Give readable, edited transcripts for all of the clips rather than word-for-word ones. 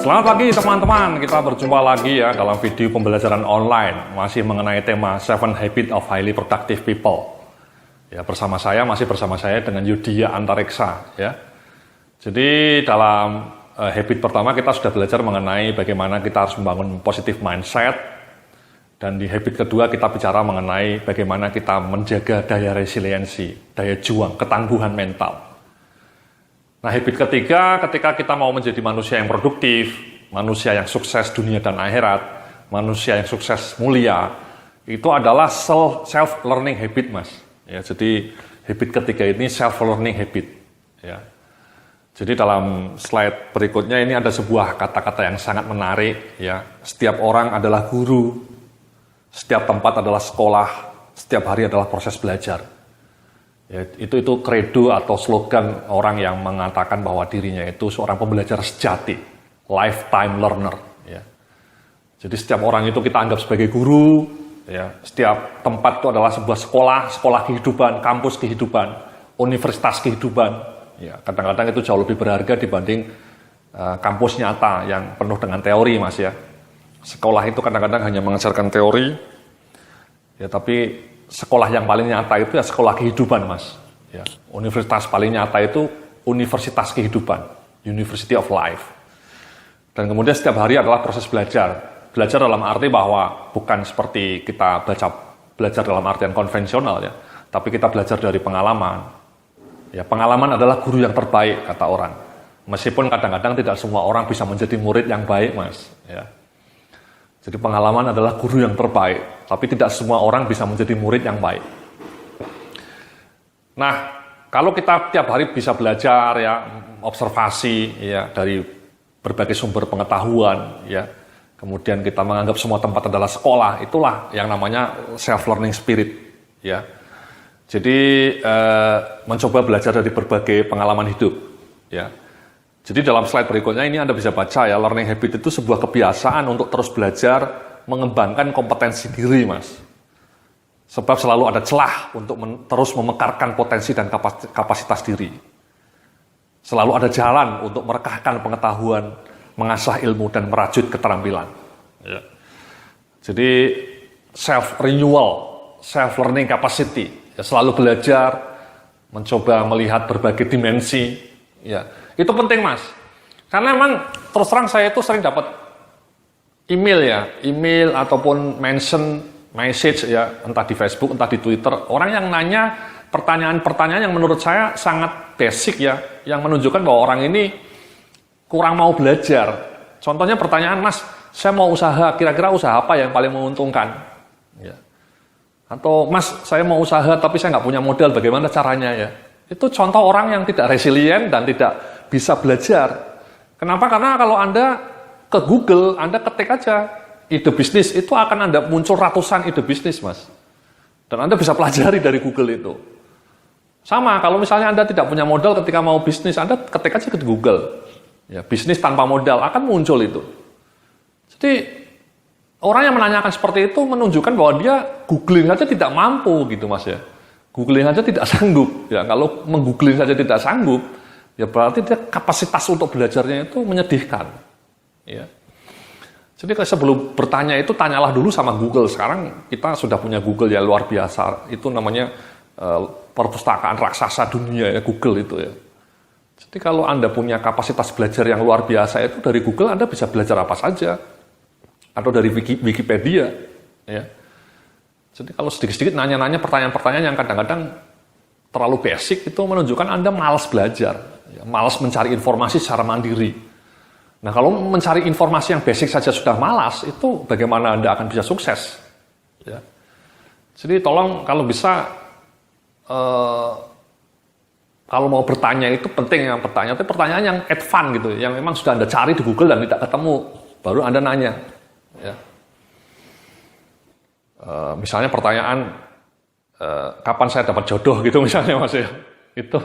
Selamat pagi teman-teman, kita berjumpa lagi ya dalam video pembelajaran online masih mengenai tema 7 Habits of Highly Productive People. Ya, masih bersama saya dengan Yudhya Antariksa ya. Jadi dalam habit pertama kita sudah belajar mengenai bagaimana kita harus membangun positive mindset, dan di habit kedua kita bicara mengenai bagaimana kita menjaga daya resiliensi, daya juang, ketangguhan mental. Nah, habit ketiga, ketika kita mau menjadi manusia yang produktif, manusia yang sukses dunia dan akhirat, manusia yang sukses mulia, itu adalah self-learning habit, Mas. Ya, jadi habit ketiga ini self-learning habit. Ya. Jadi dalam slide berikutnya ini ada sebuah kata-kata yang sangat menarik. Ya. Setiap orang adalah guru, setiap tempat adalah sekolah, setiap hari adalah proses belajar. Ya, itu kredo atau slogan orang yang mengatakan bahwa dirinya itu seorang pembelajar sejati, lifetime learner. Ya. Jadi setiap orang itu kita anggap sebagai guru, ya. Setiap tempat itu adalah sebuah sekolah kehidupan, kampus kehidupan, universitas kehidupan. Ya, kadang-kadang itu jauh lebih berharga dibanding kampus nyata yang penuh dengan teori, Mas ya. Sekolah itu kadang-kadang hanya mengajarkan teori, ya, tapi sekolah yang paling nyata itu ya sekolah kehidupan, Mas. Ya, universitas paling nyata itu universitas kehidupan, University of Life. Dan kemudian setiap hari adalah proses belajar. Belajar dalam arti bahwa bukan seperti kita belajar dalam artian konvensional ya, tapi kita belajar dari pengalaman. Ya, pengalaman adalah guru yang terbaik kata orang. Meskipun kadang-kadang tidak semua orang bisa menjadi murid yang baik, Mas. Ya. Jadi pengalaman adalah guru yang terbaik, tapi tidak semua orang bisa menjadi murid yang baik. Nah, kalau kita tiap hari bisa belajar ya, observasi ya dari berbagai sumber pengetahuan ya, kemudian kita menganggap semua tempat adalah sekolah, itulah yang namanya self-learning spirit ya. Jadi mencoba belajar dari berbagai pengalaman hidup ya. Jadi dalam slide berikutnya ini Anda bisa baca ya, learning habit itu sebuah kebiasaan untuk terus belajar, mengembangkan kompetensi diri, Mas. Sebab selalu ada celah untuk terus memekarkan potensi dan kapasitas diri. Selalu ada jalan untuk merekahkan pengetahuan, mengasah ilmu, dan merajut keterampilan. Ya. Jadi self-renewal, self-learning capacity, ya, selalu belajar, mencoba melihat berbagai dimensi, ya. Itu penting, Mas. Karena memang terus terang saya itu sering dapat email ataupun message ya, entah di Facebook, entah di Twitter, orang yang nanya pertanyaan-pertanyaan yang menurut saya sangat basic ya, yang menunjukkan bahwa orang ini kurang mau belajar. Contohnya pertanyaan, Mas, saya mau usaha, kira-kira usaha apa yang paling menguntungkan? Ya. Atau, Mas, saya mau usaha tapi saya nggak punya modal, bagaimana caranya ya? Itu contoh orang yang tidak resilient dan tidak bisa belajar. Kenapa? Karena kalau Anda ke Google, Anda ketik aja ide bisnis, itu akan Anda muncul ratusan ide bisnis, Mas. Dan Anda bisa pelajari dari Google itu. Sama, kalau misalnya Anda tidak punya modal ketika mau bisnis, Anda ketik aja ke Google. Ya, bisnis tanpa modal, akan muncul itu. Jadi, orang yang menanyakan seperti itu menunjukkan bahwa dia googling saja tidak mampu gitu, Mas ya. Googling saja tidak sanggup. Ya, kalau menggoogling saja tidak sanggup, ya berarti dia kapasitas untuk belajarnya itu menyedihkan. Ya. Jadi sebelum bertanya itu tanyalah dulu sama Google. Sekarang kita sudah punya Google ya, luar biasa. Itu namanya perpustakaan raksasa dunia ya, Google itu ya. Jadi kalau Anda punya kapasitas belajar yang luar biasa itu dari Google Anda bisa belajar apa saja. Atau dari Wikipedia ya. Jadi kalau sedikit-sedikit nanya-nanya pertanyaan-pertanyaan yang kadang-kadang terlalu basic itu menunjukkan Anda malas belajar, ya, malas mencari informasi secara mandiri. Nah, kalau mencari informasi yang basic saja sudah malas, itu bagaimana Anda akan bisa sukses? Ya. Jadi tolong kalau bisa, kalau mau bertanya itu penting yang bertanya, tapi pertanyaan yang advance gitu, yang memang sudah Anda cari di Google dan tidak ketemu, baru Anda nanya. Ya. Misalnya pertanyaan, kapan saya dapat jodoh gitu misalnya, Mas ya. Itu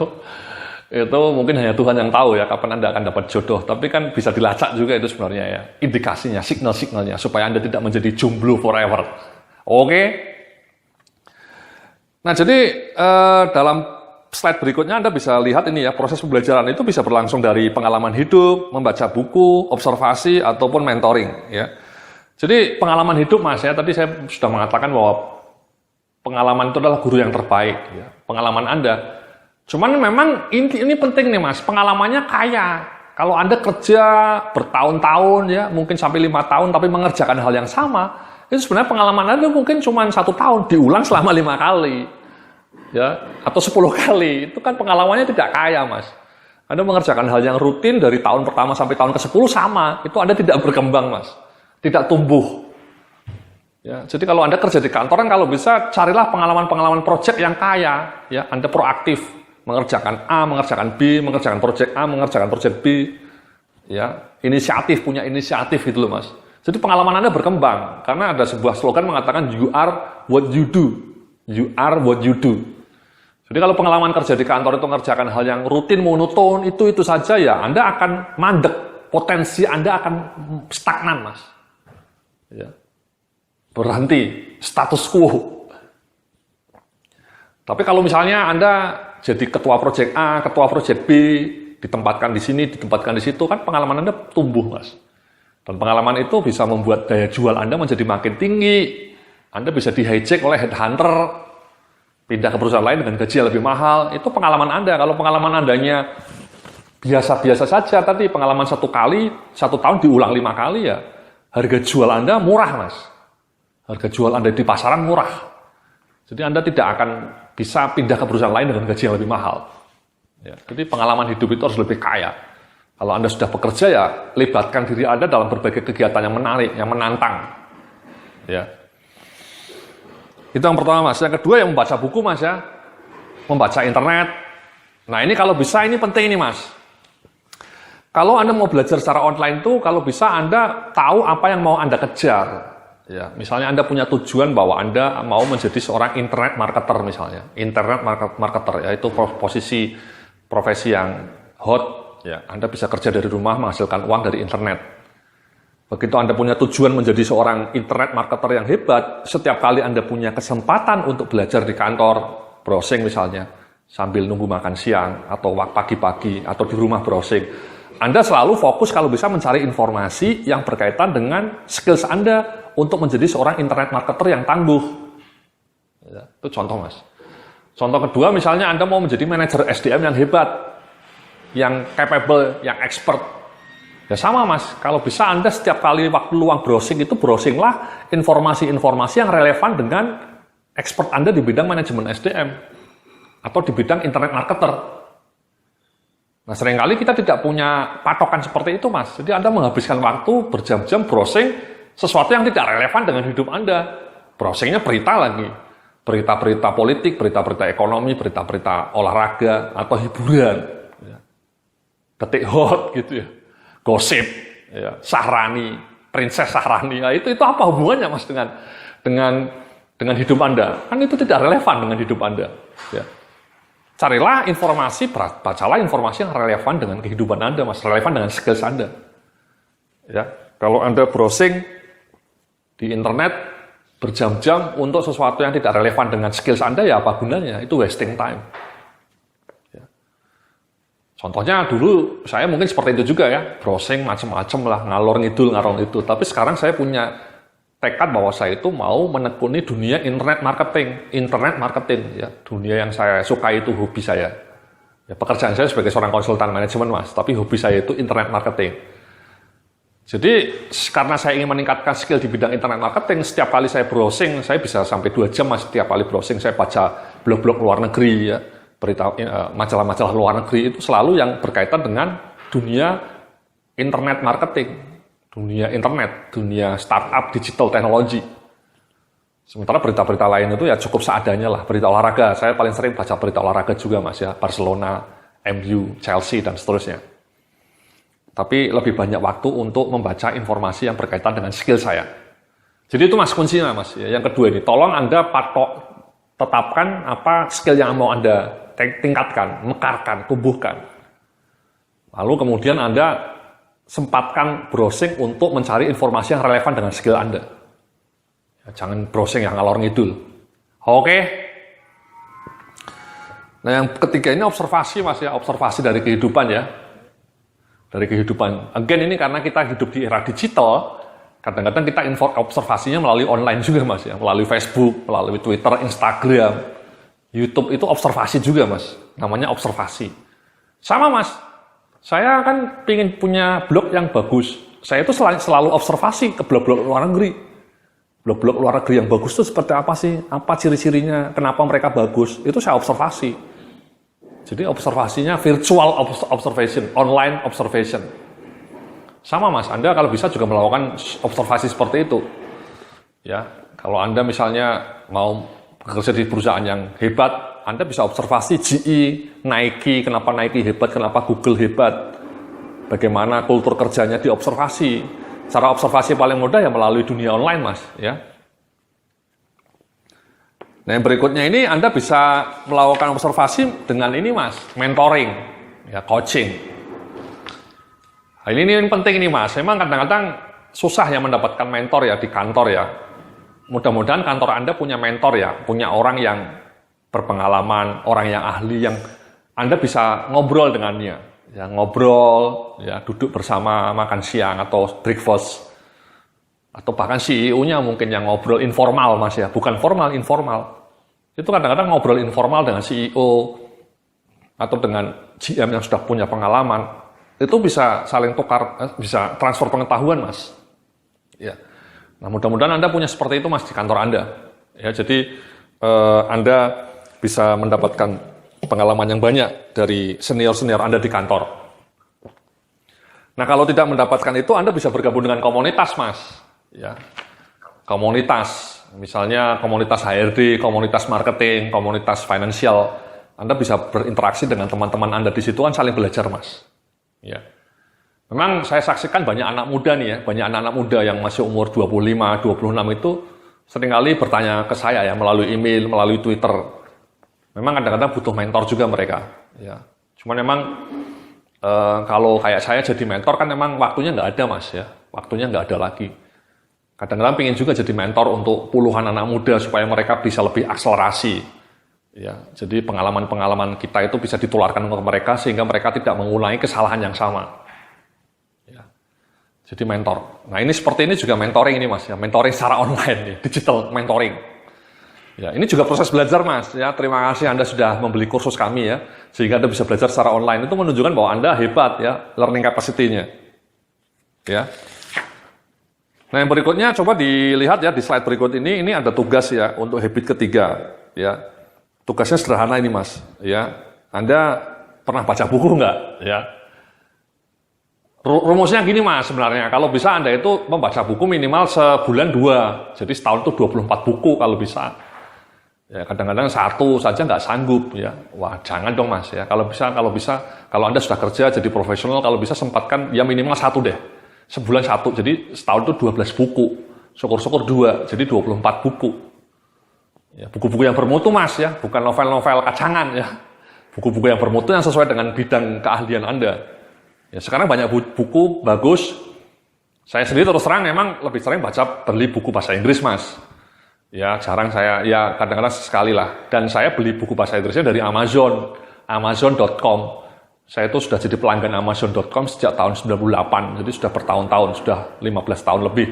mungkin hanya Tuhan yang tahu ya kapan Anda akan dapat jodoh, tapi kan bisa dilacak juga itu sebenarnya ya, indikasinya, signal-signalnya supaya Anda tidak menjadi jomblo forever. Oke. Nah, jadi dalam slide berikutnya Anda bisa lihat ini ya, proses pembelajaran itu bisa berlangsung dari pengalaman hidup, membaca buku, observasi, ataupun mentoring ya. Jadi pengalaman hidup Mas ya, tadi saya sudah mengatakan bahwa pengalaman itu adalah guru yang terbaik ya. Pengalaman Anda. Cuman memang ini penting nih Mas, pengalamannya kaya. Kalau Anda kerja bertahun-tahun ya, mungkin sampai 5 tahun tapi mengerjakan hal yang sama, itu sebenarnya pengalaman Anda mungkin cuma 1 tahun, diulang selama 5 kali. Ya, atau 10 kali, itu kan pengalamannya tidak kaya Mas. Anda mengerjakan hal yang rutin dari tahun pertama sampai tahun ke-10 sama, itu Anda tidak berkembang Mas, tidak tumbuh. Ya, jadi kalau Anda kerja di kantoran, kalau bisa carilah pengalaman-pengalaman proyek yang kaya. Ya, Anda proaktif, mengerjakan A, mengerjakan B, mengerjakan proyek A, mengerjakan proyek B. Ya, punya inisiatif gitu loh Mas. Jadi pengalaman Anda berkembang, karena ada sebuah slogan mengatakan you are what you do. You are what you do. Jadi kalau pengalaman kerja di kantor itu mengerjakan hal yang rutin, monoton, itu saja ya, Anda akan mandek. Potensi Anda akan stagnan, Mas. Ya. Berhenti, status quo. Tapi kalau misalnya Anda jadi ketua proyek A, ketua proyek B, ditempatkan di sini, ditempatkan di situ, kan pengalaman Anda tumbuh, Mas. Dan pengalaman itu bisa membuat daya jual Anda menjadi makin tinggi. Anda bisa di-hijack oleh headhunter, pindah ke perusahaan lain dengan gaji yang lebih mahal. Itu pengalaman Anda. Kalau pengalaman Andanya biasa-biasa saja, tadi pengalaman 1 kali, 1 tahun diulang 5 kali ya, harga jual Anda murah, Mas. Harga jual Anda di pasaran murah. Jadi Anda tidak akan bisa pindah ke perusahaan lain dengan gaji yang lebih mahal. Ya, jadi pengalaman hidup itu harus lebih kaya. Kalau Anda sudah bekerja ya, libatkan diri Anda dalam berbagai kegiatan yang menarik, yang menantang. Ya. Itu yang pertama Mas. Yang kedua yang membaca buku Mas ya. Membaca internet. Nah ini kalau bisa ini penting ini Mas. Kalau Anda mau belajar secara online tuh, kalau bisa Anda tahu apa yang mau Anda kejar. Ya, misalnya Anda punya tujuan bahwa Anda mau menjadi seorang internet marketer misalnya. Internet marketer ya, itu profesi yang hot. Ya, Anda bisa kerja dari rumah menghasilkan uang dari internet. Begitu Anda punya tujuan menjadi seorang internet marketer yang hebat, setiap kali Anda punya kesempatan untuk belajar di kantor, browsing misalnya, sambil nunggu makan siang, atau pagi-pagi, atau di rumah browsing, Anda selalu fokus kalau bisa mencari informasi yang berkaitan dengan skills Anda untuk menjadi seorang internet marketer yang tangguh. Ya, itu contoh Mas. Contoh kedua, misalnya Anda mau menjadi manajer SDM yang hebat, yang capable, yang expert. Ya sama Mas, kalau bisa Anda setiap kali waktu luang browsing itu browsinglah informasi-informasi yang relevan dengan expert Anda di bidang manajemen SDM atau di bidang internet marketer. Nah seringkali kita tidak punya patokan seperti itu Mas, jadi Anda menghabiskan waktu berjam-jam browsing sesuatu yang tidak relevan dengan hidup Anda. Browsingnya berita lagi, berita-berita politik, berita-berita ekonomi, berita-berita olahraga atau hiburan, detik hot gitu ya. Gosip, ya, Sahrani, Princess Sahrani, nah, itu apa hubungannya Mas dengan hidup Anda? Kan itu tidak relevan dengan hidup Anda. Ya. Carilah informasi, bacalah informasi yang relevan dengan kehidupan Anda, Mas, relevan dengan skills Anda. Ya, kalau Anda browsing di internet berjam-jam untuk sesuatu yang tidak relevan dengan skills Anda, ya apa gunanya? Itu wasting time. Contohnya dulu saya mungkin seperti itu juga ya, browsing macam-macam lah, ngalor ngidul. Tapi sekarang saya punya tekad bahwa saya itu mau menekuni dunia internet marketing ya, dunia yang saya suka itu hobi saya. Ya, pekerjaan saya sebagai seorang konsultan manajemen Mas, tapi hobi saya itu internet marketing. Jadi karena saya ingin meningkatkan skill di bidang internet marketing, setiap kali saya browsing, saya bisa sampai 2 jam Mas, setiap kali browsing saya baca blog-blog luar negeri ya. Berita majalah-majalah luar negeri itu selalu yang berkaitan dengan dunia internet marketing, dunia internet, dunia startup, digital technology. Sementara berita-berita lain itu ya cukup seadanya lah. Berita olahraga, saya paling sering baca berita olahraga juga Mas ya, Barcelona, MU, Chelsea dan seterusnya. Tapi lebih banyak waktu untuk membaca informasi yang berkaitan dengan skill saya. Jadi itu Mas kuncinya Mas. Ya, yang kedua ini, tolong Anda tetapkan apa skill yang mau Anda tingkatkan, mekarkan, tumbuhkan. Lalu kemudian Anda sempatkan browsing untuk mencari informasi yang relevan dengan skill Anda. Ya, jangan browsing yang ngalor ngidul. Oke. Nah, yang ketiga ini observasi Mas ya, observasi dari kehidupan ya. Dari kehidupan. Again ini karena kita hidup di era digital, kadang-kadang kita observasinya melalui online juga Mas ya, melalui Facebook, melalui Twitter, Instagram, YouTube itu observasi juga Mas. Namanya observasi. Sama Mas. Saya kan pengen punya blog yang bagus. Saya itu selalu observasi ke blog-blog luar negeri. Blog-blog luar negeri yang bagus itu seperti apa sih? Apa ciri-cirinya? Kenapa mereka bagus? Itu saya observasi. Jadi observasinya virtual observation, online observation. Sama Mas, Anda kalau bisa juga melakukan observasi seperti itu. Ya, kalau Anda misalnya mau bekerja di perusahaan yang hebat, Anda bisa observasi GE, Nike, kenapa Nike hebat, kenapa Google hebat, bagaimana kultur kerjanya diobservasi. Cara observasi paling mudah ya melalui dunia online Mas. Ya. Nah yang berikutnya ini Anda bisa melakukan observasi dengan ini Mas, mentoring, ya coaching. Nah, ini penting nih Mas, memang kadang-kadang susah ya mendapatkan mentor ya di kantor ya. Mudah-mudahan kantor Anda punya mentor ya, punya orang yang berpengalaman, orang yang ahli, yang Anda bisa ngobrol dengannya. Ya, ngobrol, ya duduk bersama makan siang atau breakfast. Atau bahkan CEO-nya mungkin yang ngobrol informal Mas ya, bukan formal, informal. Itu kadang-kadang ngobrol informal dengan CEO atau dengan GM yang sudah punya pengalaman. Itu bisa saling tukar, bisa transfer pengetahuan Mas. Ya. Nah mudah-mudahan Anda punya seperti itu Mas di kantor Anda. Ya, jadi Anda bisa mendapatkan pengalaman yang banyak dari senior-senior Anda di kantor. Nah, kalau tidak mendapatkan itu, Anda bisa bergabung dengan komunitas, Mas. Ya. Komunitas, misalnya komunitas HRD, komunitas marketing, komunitas financial. Anda bisa berinteraksi dengan teman-teman Anda di situ kan saling belajar, Mas. Ya. Memang saya saksikan banyak anak muda nih ya, banyak anak-anak muda yang masih umur 25, 26 itu seringkali bertanya ke saya ya melalui email, melalui Twitter. Memang kadang-kadang butuh mentor juga mereka. Ya. Cuman memang kalau kayak saya jadi mentor kan memang waktunya nggak ada Mas ya, waktunya nggak ada lagi. Kadang-kadang pengen juga jadi mentor untuk puluhan anak muda supaya mereka bisa lebih akselerasi. Ya, jadi pengalaman-pengalaman kita itu bisa ditularkan ke mereka sehingga mereka tidak mengulangi kesalahan yang sama. Ya. Jadi mentor. Nah ini seperti ini juga mentoring ini Mas ya, mentoring secara online nih, digital mentoring. Ya, ini juga proses belajar Mas ya. Terima kasih Anda sudah membeli kursus kami ya, sehingga Anda bisa belajar secara online. Itu menunjukkan bahwa Anda hebat ya, learning capacity-nya. Ya. Nah, yang berikutnya coba dilihat ya di slide berikut ini ada tugas ya untuk habit ketiga ya. Tugasnya sederhana ini Mas ya. Anda pernah baca buku nggak ya? Rumusnya gini Mas sebenarnya, kalau bisa Anda itu membaca buku minimal sebulan 2. Jadi setahun itu 24 buku kalau bisa. Ya, kadang-kadang 1 saja nggak sanggup ya. Wah, jangan dong Mas ya. Kalau bisa, kalau Anda sudah kerja jadi profesional, kalau bisa sempatkan ya minimal 1 deh. Sebulan 1, jadi setahun itu 12 buku. Syukur-syukur 2, jadi 24 buku. Ya, buku-buku yang bermutu Mas ya, bukan novel-novel kacangan ya. Buku-buku yang bermutu yang sesuai dengan bidang keahlian Anda. Ya, sekarang banyak buku bagus. Saya sendiri terus terang memang lebih sering beli buku bahasa Inggris Mas. Ya, jarang saya, ya kadang-kadang sekali lah. Dan saya beli buku bahasa Inggrisnya dari Amazon, Amazon.com. Saya itu sudah jadi pelanggan Amazon.com sejak tahun 98, jadi sudah bertahun-tahun, sudah 15 tahun lebih.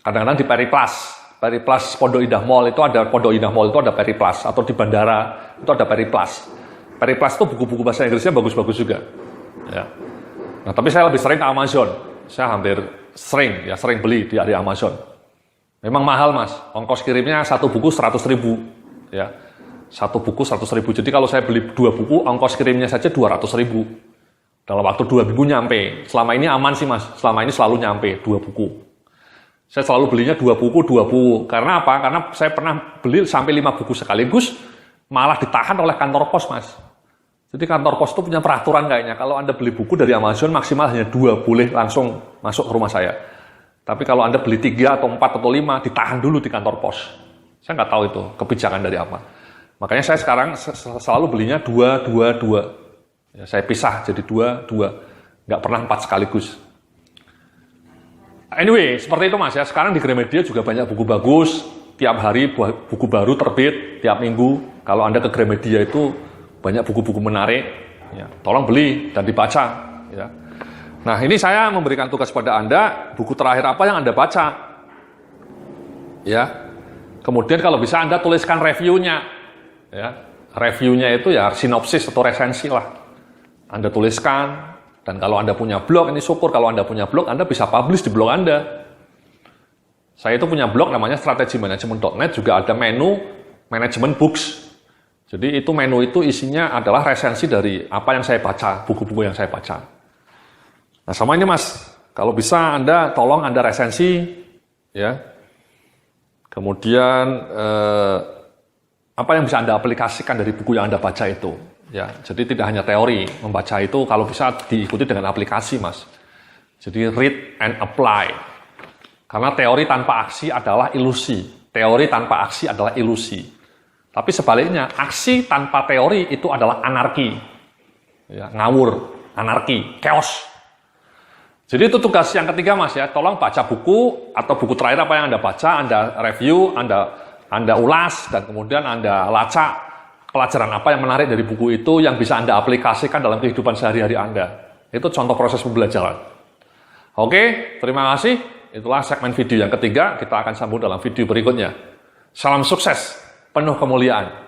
Kadang-kadang di Periplus Pondok Indah Mall itu ada Periplus, atau di bandara itu ada Periplus. Periplus itu buku-buku bahasa Inggrisnya bagus-bagus juga. Ya. Nah, tapi saya lebih sering ke Amazon. Saya hampir sering beli di Amazon. Memang mahal Mas, ongkos kirimnya 1 buku 100.000. Ya. 1 buku 100.000. Jadi kalau saya beli 2 buku, ongkos kirimnya saja 200.000. Dalam waktu 2 minggu nyampe. Selama ini aman sih Mas. Selama ini selalu nyampe 2 buku. Saya selalu belinya 2 buku. Karena apa? Karena saya pernah beli sampai 5 buku sekaligus, malah ditahan oleh kantor pos Mas. Jadi kantor pos itu punya peraturan kayaknya. Kalau Anda beli buku dari Amazon maksimal hanya 2, boleh langsung masuk ke rumah saya. Tapi kalau Anda beli 3 atau 4 atau 5, ditahan dulu di kantor pos. Saya nggak tahu itu kebijakan dari apa. Makanya saya sekarang selalu belinya 2. Ya, saya pisah jadi 2. Nggak pernah 4 sekaligus. Anyway, seperti itu Mas ya. Sekarang di Gramedia juga banyak buku bagus. tiap hari buku baru terbit, tiap minggu. Kalau Anda ke Gramedia itu banyak buku-buku menarik, ya, tolong beli dan dibaca. Ya. Nah, ini saya memberikan tugas pada Anda, buku terakhir apa yang Anda baca. Ya. Kemudian kalau bisa Anda tuliskan reviewnya. Ya. Reviewnya itu ya sinopsis atau resensi lah. Anda tuliskan, dan kalau Anda punya blog, ini syukur kalau Anda punya blog, Anda bisa publish di blog Anda. Saya itu punya blog namanya strategimanagement.net, juga ada menu management books. Jadi itu menu itu isinya adalah resensi dari apa yang saya baca, buku-buku yang saya baca. Nah sama ini Mas, kalau bisa Anda tolong Anda resensi, ya. Kemudian apa yang bisa Anda aplikasikan dari buku yang Anda baca itu. Ya, jadi tidak hanya teori, membaca itu kalau bisa diikuti dengan aplikasi, Mas. Jadi read and apply. Karena teori tanpa aksi adalah ilusi. Teori tanpa aksi adalah ilusi. Tapi sebaliknya, aksi tanpa teori itu adalah anarki. Ya, ngawur, anarki, chaos. Jadi itu tugas yang ketiga, Mas ya. Tolong baca buku atau buku terakhir apa yang Anda baca, Anda review, Anda ulas, dan kemudian Anda lacak pelajaran apa yang menarik dari buku itu yang bisa Anda aplikasikan dalam kehidupan sehari-hari Anda. Itu contoh proses pembelajaran. Oke, terima kasih. Itulah segmen video yang ketiga. Kita akan sambung dalam video berikutnya. Salam sukses, penuh kemuliaan.